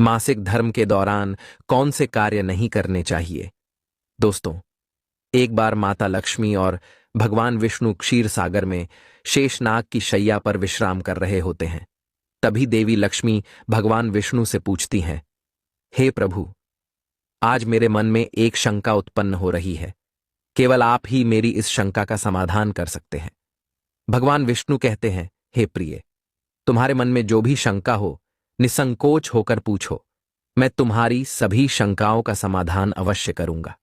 मासिक धर्म के दौरान कौन से कार्य नहीं करने चाहिए। दोस्तों, एक बार माता लक्ष्मी और भगवान विष्णु क्षीर सागर में शेषनाग की शैया पर विश्राम कर रहे होते हैं। तभी देवी लक्ष्मी भगवान विष्णु से पूछती हैं, हे प्रभु, आज मेरे मन में एक शंका उत्पन्न हो रही है। केवल आप ही मेरी इस शंका का समाधान कर सकते हैं। भगवान विष्णु कहते हैं, हे प्रिय, तुम्हारे मन में जो भी शंका हो, निसंकोच होकर पूछो। मैं तुम्हारी सभी शंकाओं का समाधान अवश्य करूंगा।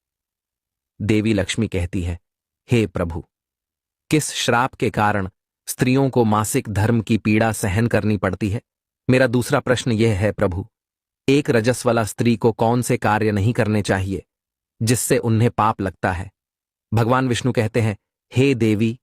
देवी लक्ष्मी कहती है, हे प्रभु, किस श्राप के कारण स्त्रियों को मासिक धर्म की पीड़ा सहन करनी पड़ती है? मेरा दूसरा प्रश्न यह है प्रभु, एक रजस्वला स्त्री को कौन से कार्य नहीं करने चाहिए जिससे उन्हें पाप लगता है? भगवान विष्णु कहते हैं, हे देवी,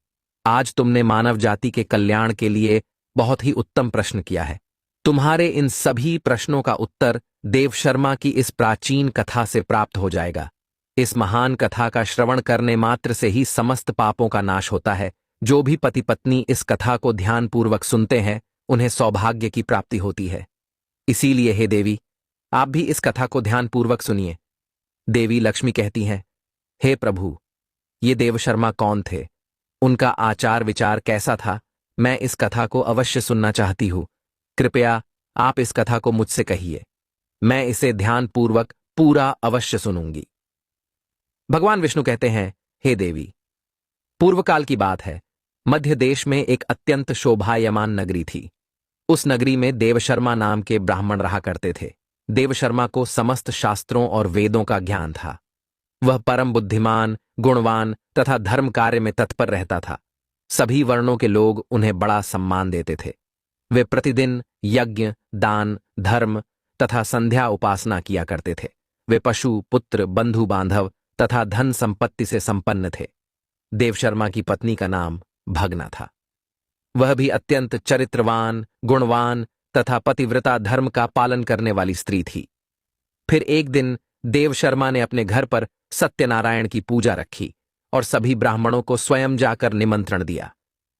आज तुमने मानव जाति के कल्याण के लिए बहुत ही उत्तम प्रश्न किया है। तुम्हारे इन सभी प्रश्नों का उत्तर देव शर्मा की इस प्राचीन कथा से प्राप्त हो जाएगा। इस महान कथा का श्रवण करने मात्र से ही समस्त पापों का नाश होता है। जो भी पति पत्नी इस कथा को ध्यानपूर्वक सुनते हैं, उन्हें सौभाग्य की प्राप्ति होती है। इसीलिए हे देवी, आप भी इस कथा को ध्यानपूर्वक सुनिए। देवी लक्ष्मी कहती हैं, हे प्रभु, ये देव शर्मा कौन थे? उनका आचार विचार कैसा था? मैं इस कथा को अवश्य सुनना चाहती हूं। कृपया आप इस कथा को मुझसे कहिए। मैं इसे ध्यानपूर्वक पूरा अवश्य सुनूंगी। भगवान विष्णु कहते हैं, हे देवी, पूर्व काल की बात है। मध्य देश में एक अत्यंत शोभायमान नगरी थी। उस नगरी में देवशर्मा नाम के ब्राह्मण रहा करते थे। देवशर्मा को समस्त शास्त्रों और वेदों का ज्ञान था। वह परम बुद्धिमान, गुणवान तथा धर्म कार्य में तत्पर रहता था। सभी वर्णों के लोग उन्हें बड़ा सम्मान देते थे। वे प्रतिदिन यज्ञ, दान, धर्म तथा संध्या उपासना किया करते थे। वे पशु, पुत्र, बंधु बांधव तथा धन संपत्ति से संपन्न थे। देवशर्मा की पत्नी का नाम भगना था। वह भी अत्यंत चरित्रवान, गुणवान तथा पतिव्रता धर्म का पालन करने वाली स्त्री थी। फिर एक दिन देवशर्मा ने अपने घर पर सत्यनारायण की पूजा रखी और सभी ब्राह्मणों को स्वयं जाकर निमंत्रण दिया।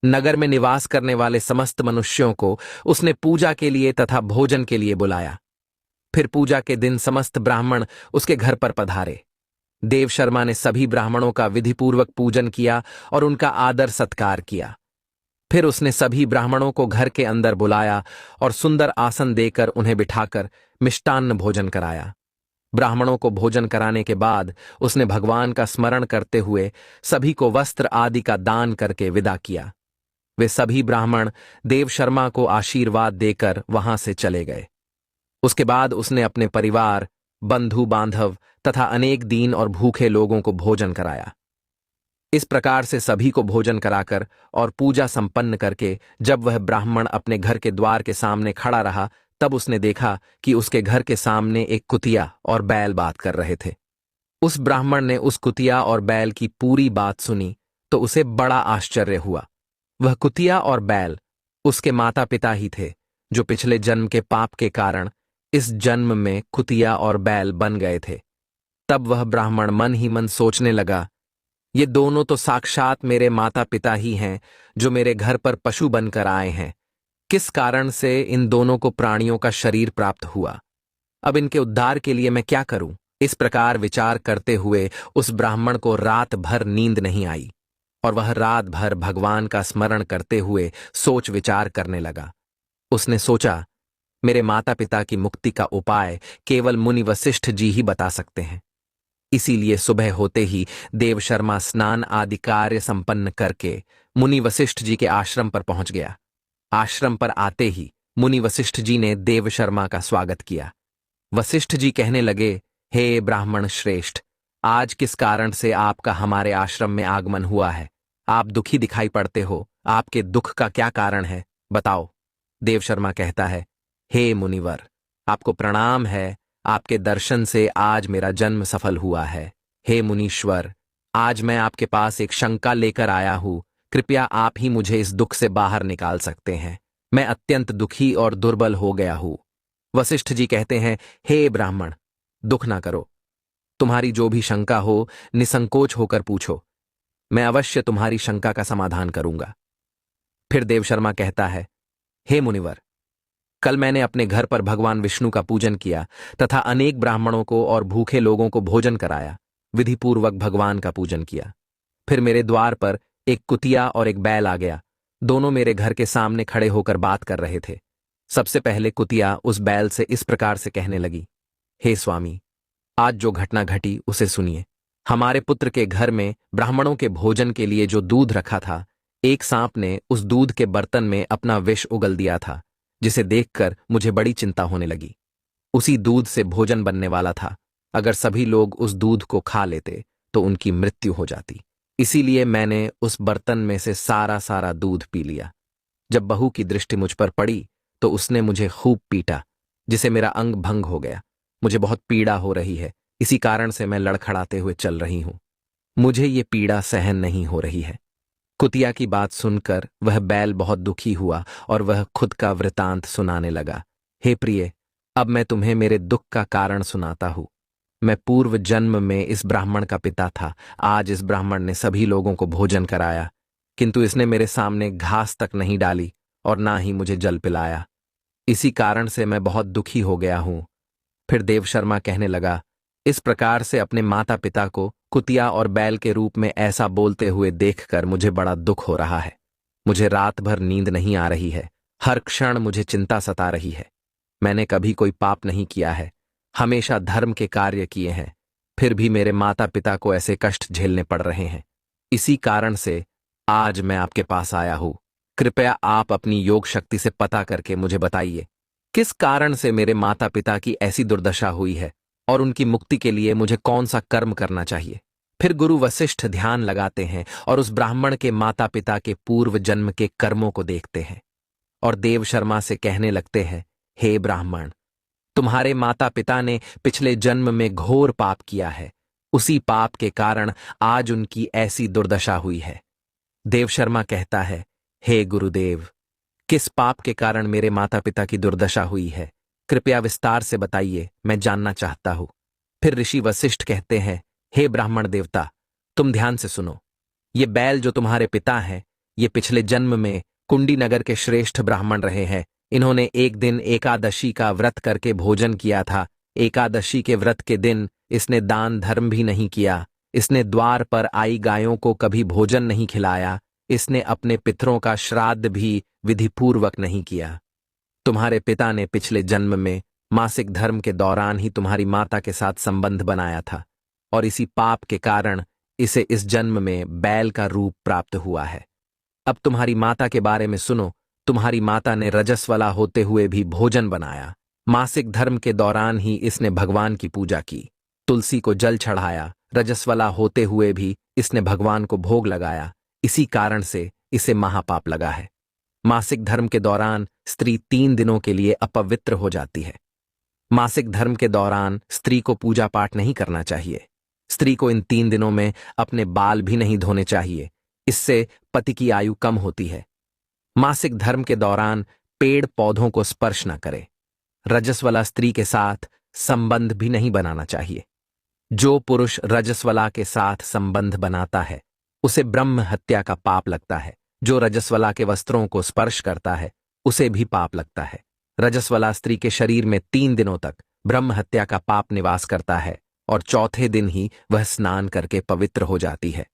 नगर में निवास करने वाले समस्त मनुष्यों को उसने पूजा के लिए तथा भोजन के लिए बुलाया। फिर पूजा के दिन समस्त ब्राह्मण उसके घर पर पधारे। देवशर्मा ने सभी ब्राह्मणों का विधिपूर्वक पूजन किया और उनका आदर सत्कार किया। फिर उसने सभी ब्राह्मणों को घर के अंदर बुलाया और सुंदर आसन देकर उन्हें बिठाकर मिष्टान्न भोजन कराया। ब्राह्मणों को भोजन कराने के बाद उसने भगवान का स्मरण करते हुए सभी को वस्त्र आदि का दान करके विदा किया। वे सभी ब्राह्मण देवशर्मा को आशीर्वाद देकर वहां से चले गए। उसके बाद उसने अपने परिवार, बंधु बांधव तथा अनेक दीन और भूखे लोगों को भोजन कराया। इस प्रकार से सभी को भोजन कराकर और पूजा संपन्न करके जब वह ब्राह्मण अपने घर के द्वार के सामने खड़ा रहा, तब उसने देखा कि उसके घर के सामने एक कुतिया और बैल बात कर रहे थे। उस ब्राह्मण ने उस कुतिया और बैल की पूरी बात सुनी तो उसे बड़ा आश्चर्य हुआ। वह कुतिया और बैल उसके माता पिता ही थे, जो पिछले जन्म के पाप के कारण इस जन्म में कुतिया और बैल बन गए थे। तब वह ब्राह्मण मन ही मन सोचने लगा, ये दोनों तो साक्षात मेरे माता पिता ही हैं, जो मेरे घर पर पशु बनकर आए हैं। किस कारण से इन दोनों को प्राणियों का शरीर प्राप्त हुआ? अब इनके उद्धार के लिए मैं क्या करूं? इस प्रकार विचार करते हुए उस ब्राह्मण को रात भर नींद नहीं आई और वह रात भर भगवान का स्मरण करते हुए सोच विचार करने लगा। उसने सोचा, मेरे माता पिता की मुक्ति का उपाय केवल मुनि वशिष्ठ जी ही बता सकते हैं। इसीलिए सुबह होते ही देवशर्मा स्नान आदि कार्य संपन्न करके मुनि वशिष्ठ जी के आश्रम पर पहुंच गया। आश्रम पर आते ही मुनि वशिष्ठ जी ने देवशर्मा का स्वागत किया। वशिष्ठ जी कहने लगे, हे ब्राह्मण श्रेष्ठ, आज किस कारण से आपका हमारे आश्रम में आगमन हुआ है? आप दुखी दिखाई पड़ते हो। आपके दुख का क्या कारण है, बताओ। देवशर्मा कहता है, हे मुनिवर, आपको प्रणाम है। आपके दर्शन से आज मेरा जन्म सफल हुआ है। हे मुनीश्वर, आज मैं आपके पास एक शंका लेकर आया हूं। कृपया आप ही मुझे इस दुख से बाहर निकाल सकते हैं। मैं अत्यंत दुखी और दुर्बल हो गया हूं। वशिष्ठ जी कहते हैं, हे ब्राह्मण, दुख ना करो। तुम्हारी जो भी शंका हो, निसंकोच होकर पूछो। मैं अवश्य तुम्हारी शंका का समाधान करूंगा। फिर देवशर्मा कहता है, हे मुनिवर, कल मैंने अपने घर पर भगवान विष्णु का पूजन किया तथा अनेक ब्राह्मणों को और भूखे लोगों को भोजन कराया, विधिपूर्वक भगवान का पूजन किया। फिर मेरे द्वार पर एक कुतिया और एक बैल आ गया। दोनों मेरे घर के सामने खड़े होकर बात कर रहे थे। सबसे पहले कुतिया उस बैल से इस प्रकार से कहने लगी, हे स्वामी, आज जो घटना घटी उसे सुनिए। हमारे पुत्र के घर में ब्राह्मणों के भोजन के लिए जो दूध रखा था, एक सांप ने उस दूध के बर्तन में अपना विष उगल दिया था, जिसे देखकर मुझे बड़ी चिंता होने लगी। उसी दूध से भोजन बनने वाला था। अगर सभी लोग उस दूध को खा लेते तो उनकी मृत्यु हो जाती। इसीलिए मैंने उस बर्तन में से सारा दूध पी लिया। जब बहू की दृष्टि मुझ पर पड़ी तो उसने मुझे खूब पीटा, जिसे मेरा अंग भंग हो गया। मुझे बहुत पीड़ा हो रही है, इसी कारण से मैं लड़खड़ाते हुए चल रही हूं। मुझे ये पीड़ा सहन नहीं हो रही है। कुतिया की बात सुनकर वह बैल बहुत दुखी हुआ और वह खुद का वृतांत सुनाने लगा। हे प्रिय, अब मैं तुम्हें मेरे दुख का कारण सुनाता हूं। मैं पूर्व जन्म में इस ब्राह्मण का पिता था। आज इस ब्राह्मण ने सभी लोगों को भोजन कराया, किंतु इसने मेरे सामने घास तक नहीं डाली और ना ही मुझे जल पिलाया। इसी कारण से मैं बहुत दुखी हो गया हूं। फिर देवशर्मा कहने लगा, इस प्रकार से अपने माता पिता को कुतिया और बैल के रूप में ऐसा बोलते हुए देखकर मुझे बड़ा दुख हो रहा है। मुझे रात भर नींद नहीं आ रही है। हर क्षण मुझे चिंता सता रही है। मैंने कभी कोई पाप नहीं किया है, हमेशा धर्म के कार्य किए हैं, फिर भी मेरे माता पिता को ऐसे कष्ट झेलने पड़ रहे हैं। इसी कारण से आज मैं आपके पास आया हूं। कृपया आप अपनी योग शक्ति से पता करके मुझे बताइए, किस कारण से मेरे माता पिता की ऐसी दुर्दशा हुई है और उनकी मुक्ति के लिए मुझे कौन सा कर्म करना चाहिए। फिर गुरु वशिष्ठ ध्यान लगाते हैं और उस ब्राह्मण के माता पिता के पूर्व जन्म के कर्मों को देखते हैं और देव शर्मा से कहने लगते हैं, हे ब्राह्मण, तुम्हारे माता पिता ने पिछले जन्म में घोर पाप किया है। उसी पाप के कारण आज उनकी ऐसी दुर्दशा हुई है। देव शर्मा कहता है, हे गुरुदेव, किस पाप के कारण मेरे माता पिता की दुर्दशा हुई है, कृपया विस्तार से बताइए, मैं जानना चाहता हूं। फिर ऋषि वशिष्ठ कहते हैं, हे ब्राह्मण देवता, तुम ध्यान से सुनो। ये बैल जो तुम्हारे पिता हैं, ये पिछले जन्म में कुंडी नगर के श्रेष्ठ ब्राह्मण रहे हैं। इन्होंने एक दिन एकादशी का व्रत करके भोजन किया था। एकादशी के व्रत के दिन इसने दान धर्म भी नहीं किया। इसने द्वार पर आई गायों को कभी भोजन नहीं खिलाया। इसने अपने पितरों का श्राद्ध भी विधिपूर्वक नहीं किया। तुम्हारे पिता ने पिछले जन्म में मासिक धर्म के दौरान ही तुम्हारी माता के साथ संबंध बनाया था और इसी पाप के कारण इसे इस जन्म में बैल का रूप प्राप्त हुआ है। अब तुम्हारी माता के बारे में सुनो। तुम्हारी माता ने रजस्वला होते हुए भी भोजन बनाया। मासिक धर्म के दौरान ही इसने भगवान की पूजा की, तुलसी को जल चढ़ाया। रजस्वला होते हुए भी इसने भगवान को भोग लगाया। इसी कारण से इसे महापाप लगा है। मासिक धर्म के दौरान स्त्री 3 दिनों के लिए अपवित्र हो जाती है। मासिक धर्म के दौरान स्त्री को पूजा पाठ नहीं करना चाहिए। स्त्री को इन 3 दिनों में अपने बाल भी नहीं धोने चाहिए, इससे पति की आयु कम होती है। मासिक धर्म के दौरान पेड़ पौधों को स्पर्श न करे। रजस्वला स्त्री के साथ संबंध भी नहीं बनाना चाहिए। जो पुरुष रजस्वला के साथ संबंध बनाता है उसे ब्रह्म हत्या का पाप लगता है। जो रजस्वला के वस्त्रों को स्पर्श करता है उसे भी पाप लगता है। रजस्वला स्त्री के शरीर में 3 दिनों तक ब्रह्म हत्या का पाप निवास करता है और चौथे दिन ही वह स्नान करके पवित्र हो जाती है।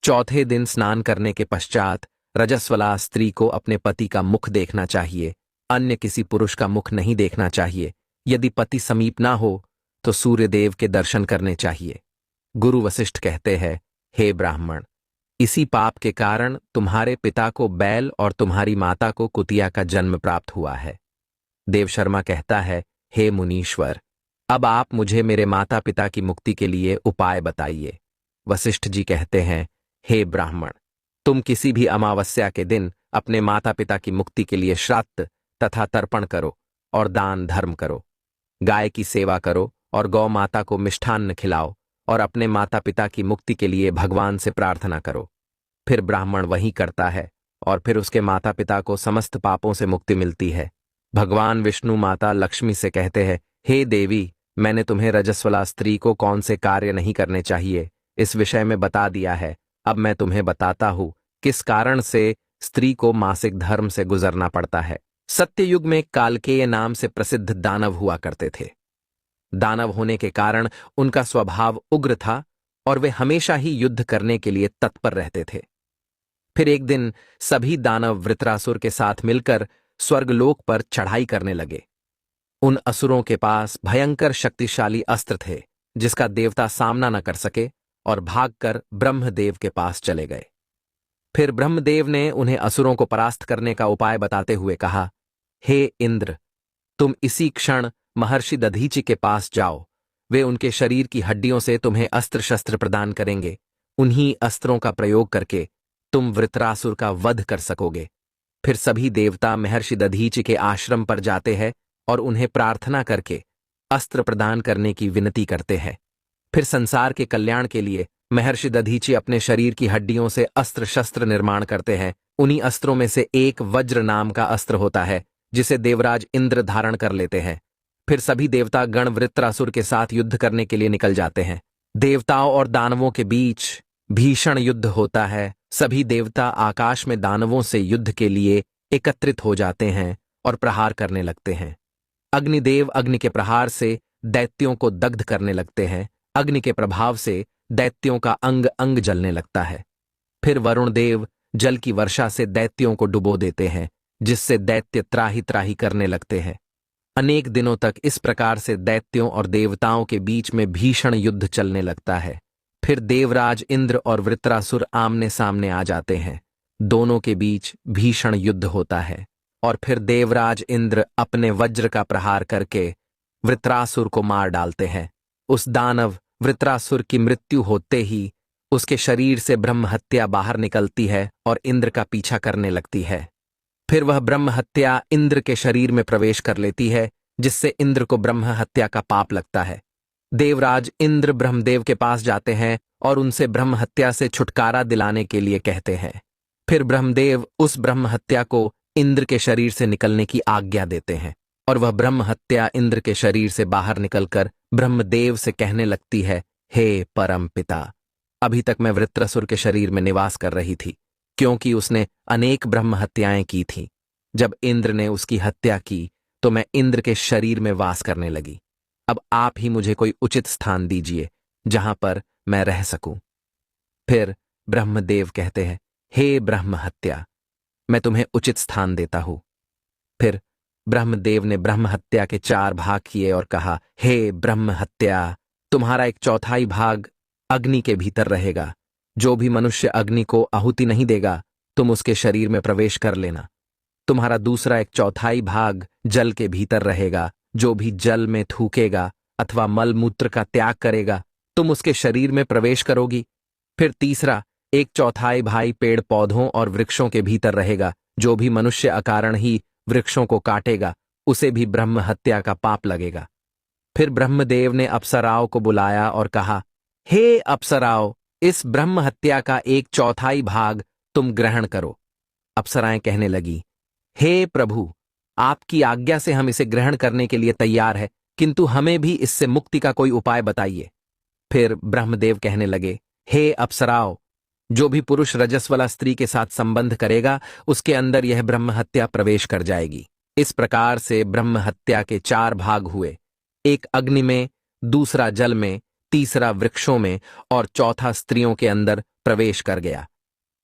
चौथे दिन स्नान करने के पश्चात रजस्वला स्त्री को अपने पति का मुख देखना चाहिए, अन्य किसी पुरुष का मुख नहीं देखना चाहिए। यदि पति समीप ना हो तो सूर्यदेव के दर्शन करने चाहिए। गुरु वशिष्ठ कहते हैं, हे ब्राह्मण, इसी पाप के कारण तुम्हारे पिता को बैल और तुम्हारी माता को कुतिया का जन्म प्राप्त हुआ है। देव शर्मा कहता है, हे मुनीश्वर, अब आप मुझे मेरे माता पिता की मुक्ति के लिए उपाय बताइए। वशिष्ठ जी कहते हैं, हे ब्राह्मण, तुम किसी भी अमावस्या के दिन अपने माता पिता की मुक्ति के लिए श्राद्ध तथा तर्पण करो और दान धर्म करो। गाय की सेवा करो और गौ माता को मिष्ठान्न खिलाओ और अपने माता पिता की मुक्ति के लिए भगवान से प्रार्थना करो। फिर ब्राह्मण वही करता है और फिर उसके माता पिता को समस्त पापों से मुक्ति मिलती है। भगवान विष्णु माता लक्ष्मी से कहते हैं, हे देवी, मैंने तुम्हें रजस्वला स्त्री को कौन से कार्य नहीं करने चाहिए इस विषय में बता दिया है। अब मैं तुम्हें बताता हूं किस कारण से स्त्री को मासिक धर्म से गुजरना पड़ता है। सत्ययुग में कालकेय नाम से प्रसिद्ध दानव हुआ करते थे। दानव होने के कारण उनका स्वभाव उग्र था और वे हमेशा ही युद्ध करने के लिए तत्पर रहते थे। फिर एक दिन सभी दानव वृत्रासुर के साथ मिलकर स्वर्गलोक पर चढ़ाई करने लगे। उन असुरों के पास भयंकर शक्तिशाली अस्त्र थे जिसका देवता सामना न कर सके और भागकर ब्रह्मदेव के पास चले गए। फिर ब्रह्मदेव ने उन्हें असुरों को परास्त करने का उपाय बताते हुए कहा, हे इंद्र, तुम इसी क्षण महर्षि दधीचि के पास जाओ। वे उनके शरीर की हड्डियों से तुम्हें अस्त्र शस्त्र प्रदान करेंगे। उन्हीं अस्त्रों का प्रयोग करके तुम वृत्रासुर का वध कर सकोगे। फिर सभी देवता महर्षि दधीचि के आश्रम पर जाते हैं और उन्हें प्रार्थना करके अस्त्र प्रदान करने की विनती करते हैं। फिर संसार के कल्याण के लिए महर्षि दधीचि अपने शरीर की हड्डियों से अस्त्र शस्त्र निर्माण करते हैं। उन्हीं अस्त्रों में से एक वज्र नाम का अस्त्र होता है जिसे देवराज इंद्र धारण कर लेते हैं। फिर सभी देवता गण वृत्रासुर के साथ युद्ध करने के लिए निकल जाते हैं। देवताओं और दानवों के बीच भीषण युद्ध होता है। सभी देवता आकाश में दानवों से युद्ध के लिए एकत्रित हो जाते हैं और प्रहार करने लगते हैं। अग्निदेव अग्नि के प्रहार से दैत्यों को दग्ध करने लगते हैं। अग्नि के प्रभाव से दैत्यों का अंग अंग जलने लगता है। फिर वरुण देव जल की वर्षा से दैत्यों को डुबो देते हैं, जिससे दैत्य त्राही त्राही करने लगते हैं। अनेक दिनों तक इस प्रकार से दैत्यों और देवताओं के बीच में भीषण युद्ध चलने लगता है। फिर देवराज इंद्र और वृत्रासुर आमने सामने आ जाते हैं। दोनों के बीच भीषण युद्ध होता है और फिर देवराज इंद्र अपने वज्र का प्रहार करके वृत्रासुर को मार डालते हैं। उस दानव वृत्रासुर की मृत्यु होते ही उसके शरीर से ब्रह्म हत्या बाहर निकलती है और इंद्र का पीछा करने लगती है। फिर वह ब्रह्म हत्या इंद्र के शरीर में प्रवेश कर लेती है, जिससे इंद्र को ब्रह्म हत्या का पाप लगता है। देवराज इंद्र ब्रह्मदेव के पास जाते हैं और उनसे ब्रह्म हत्या से छुटकारा दिलाने के लिए कहते हैं। फिर ब्रह्मदेव उस ब्रह्म हत्या को इंद्र के शरीर से निकलने की आज्ञा देते हैं और वह ब्रह्म हत्या इंद्र के शरीर से बाहर निकलकर ब्रह्मदेव से कहने लगती है, हे परम पिता, अभी तक मैं वृत्रासुर के शरीर में निवास कर रही थी, क्योंकि उसने अनेक ब्रह्म हत्याएं की थी। जब इंद्र ने उसकी हत्या की तो मैं इंद्र के शरीर में वास करने लगी। अब आप ही मुझे कोई उचित स्थान दीजिए जहां पर मैं रह सकूं। फिर ब्रह्मदेव कहते हैं, हे ब्रह्म हत्या, मैं तुम्हें उचित स्थान देता हूं। फिर ब्रह्मदेव ने ब्रह्म हत्या के 4 भाग किए और कहा, हे ब्रह्म हत्या, तुम्हारा एक चौथाई भाग अग्नि के भीतर रहेगा। जो भी मनुष्य अग्नि को आहुति नहीं देगा, तुम उसके शरीर में प्रवेश कर लेना। तुम्हारा दूसरा एक चौथाई भाग जल के भीतर रहेगा। जो भी जल में थूकेगा अथवा मल मूत्र का त्याग करेगा, तुम उसके शरीर में प्रवेश करोगी। फिर तीसरा एक चौथाई भाग पेड़ पौधों और वृक्षों के भीतर रहेगा। जो भी मनुष्य अकारण ही वृक्षों को काटेगा, उसे भी ब्रह्म हत्या का पाप लगेगा। फिर ब्रह्मदेव ने अप्सराओं को बुलाया और कहा, हे अप्सराओं, इस ब्रह्म हत्या का एक चौथाई भाग तुम ग्रहण करो। अप्सराएं कहने लगी, हे प्रभु, आपकी आज्ञा से हम इसे ग्रहण करने के लिए तैयार है, किंतु हमें भी इससे मुक्ति का कोई उपाय बताइए। फिर ब्रह्मदेव कहने लगे, हे अप्सराओं, जो भी पुरुष रजस्वला स्त्री के साथ संबंध करेगा, उसके अंदर यह ब्रह्म हत्या प्रवेश कर जाएगी। इस प्रकार से ब्रह्म हत्या के 4 भाग हुए, एक अग्नि में, दूसरा जल में, तीसरा वृक्षों में और चौथा स्त्रियों के अंदर प्रवेश कर गया।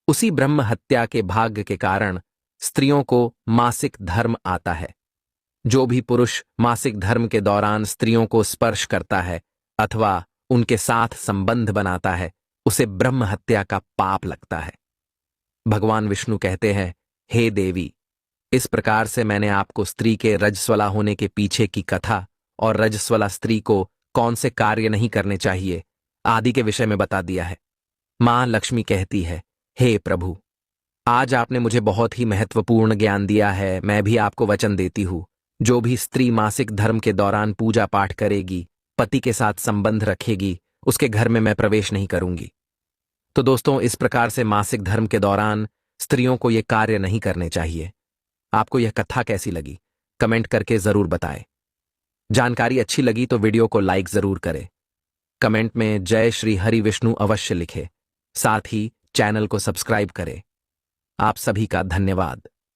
उसी ब्रह्म हत्या के भाग्य के कारण स्त्रियों को मासिक धर्म आता है। जो भी पुरुष मासिक धर्म के दौरान स्त्रियों को स्पर्श करता है अथवा उनके साथ संबंध बनाता है, उसे ब्रह्म हत्या का पाप लगता है। भगवान विष्णु कहते हैं, हे देवी, इस प्रकार से मैंने आपको स्त्री के रजस्वला होने के पीछे की कथा और रजस्वला स्त्री को कौन से कार्य नहीं करने चाहिए आदि के विषय में बता दिया है। मां लक्ष्मी कहती है, हे प्रभु, आज आपने मुझे बहुत ही महत्वपूर्ण ज्ञान दिया है। मैं भी आपको वचन देती हूं, जो भी स्त्री मासिक धर्म के दौरान पूजा पाठ करेगी, पति के साथ संबंध रखेगी, उसके घर में मैं प्रवेश नहीं करूंगी। तो दोस्तों, इस प्रकार से मासिक धर्म के दौरान स्त्रियों को यह कार्य नहीं करने चाहिए। आपको यह कथा कैसी लगी, कमेंट करके जरूर बताएं। जानकारी अच्छी लगी तो वीडियो को लाइक जरूर करें। कमेंट में जय श्री हरि विष्णु अवश्य लिखें। साथ ही चैनल को सब्सक्राइब करें। आप सभी का धन्यवाद।